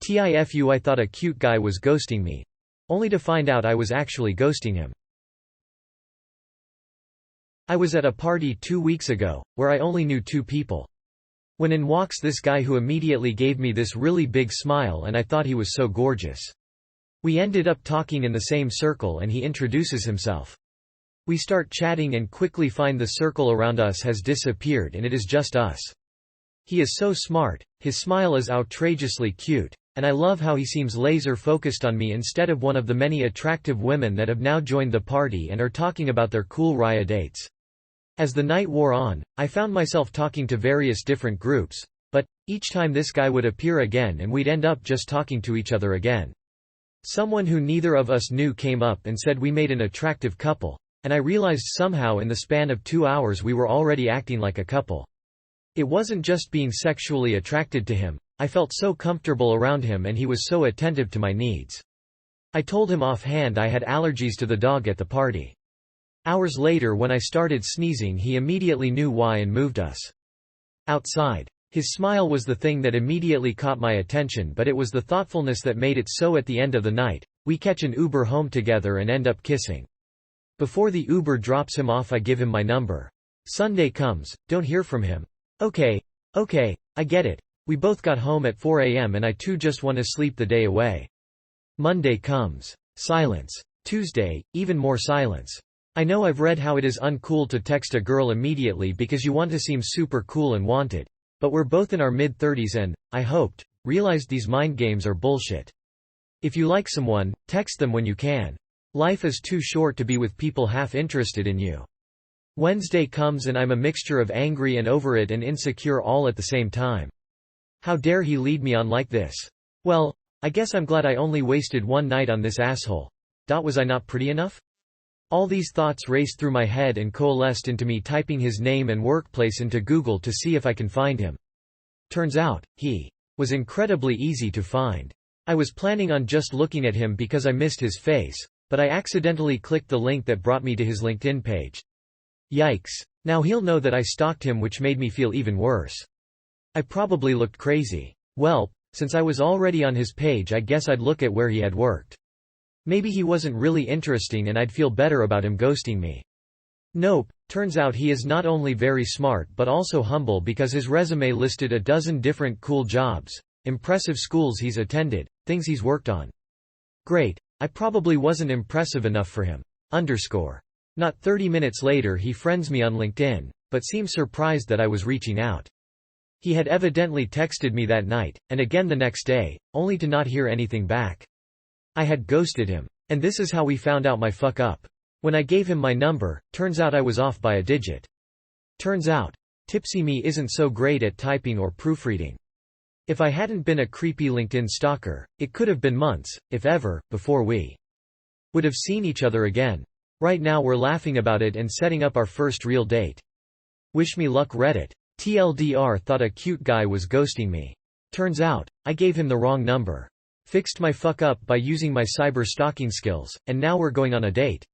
TIFU I thought a cute guy was ghosting me. Only to find out I was actually ghosting him. I was at a party 2 weeks ago, where I only knew 2 people. When in walks this guy who immediately gave me this really big smile and I thought he was so gorgeous. We ended up talking in the same circle and he introduces himself. We start chatting and quickly find the circle around us has disappeared and it is just us. He is so smart, his smile is outrageously cute, and I love how he seems laser focused on me instead of one of the many attractive women that have now joined the party and are talking about their cool Raya dates. As the night wore on, I found myself talking to various different groups, but each time this guy would appear again and we'd end up just talking to each other again. Someone who neither of us knew came up and said we made an attractive couple, and I realized somehow in the span of 2 hours we were already acting like a couple. It wasn't just being sexually attracted to him, I felt so comfortable around him and he was so attentive to my needs. I told him offhand I had allergies to the dog at the party. Hours later when I started sneezing he immediately knew why and moved us outside. His smile was the thing that immediately caught my attention, but it was the thoughtfulness that made it so. At the end of the night, we catch an Uber home together and end up kissing. Before the Uber drops him off I give him my number. Sunday comes, don't hear from him. Okay, I get it. We both got home at 4 a.m. and I too just want to sleep the day away. Monday comes. Silence. Tuesday, even more silence. I know I've read how it is uncool to text a girl immediately because you want to seem super cool and wanted. But we're both in our mid-30s and, I hoped, realized these mind games are bullshit. If you like someone, text them when you can. Life is too short to be with people half interested in you. Wednesday comes and I'm a mixture of angry and over it and insecure all at the same time. How dare he lead me on like this? Well, I guess I'm glad I only wasted one night on this asshole. Was I not pretty enough? All these thoughts raced through my head and coalesced into me typing his name and workplace into Google to see if I can find him. Turns out, he was incredibly easy to find. I was planning on just looking at him because I missed his face, but I accidentally clicked the link that brought me to his LinkedIn page. Yikes. Now he'll know that I stalked him, which made me feel even worse. I probably looked crazy. Well, since I was already on his page I guess I'd look at where he had worked. Maybe he wasn't really interesting and I'd feel better about him ghosting me. Nope, turns out he is not only very smart but also humble because his resume listed a dozen different cool jobs, impressive schools he's attended, things he's worked on. Great, I probably wasn't impressive enough for him. Not 30 minutes later he friends me on LinkedIn, but seems surprised that I was reaching out. He had evidently texted me that night, and again the next day, only to not hear anything back. I had ghosted him. And this is how we found out my fuck up. When I gave him my number, turns out I was off by a digit. Turns out, tipsy me isn't so great at typing or proofreading. If I hadn't been a creepy LinkedIn stalker, it could have been months, if ever, before we would have seen each other again. Right now we're laughing about it and setting up our first real date. Wish me luck, Reddit. TLDR thought a cute guy was ghosting me. Turns out, I gave him the wrong number. Fixed my fuck up by using my cyber stalking skills, and now we're going on a date.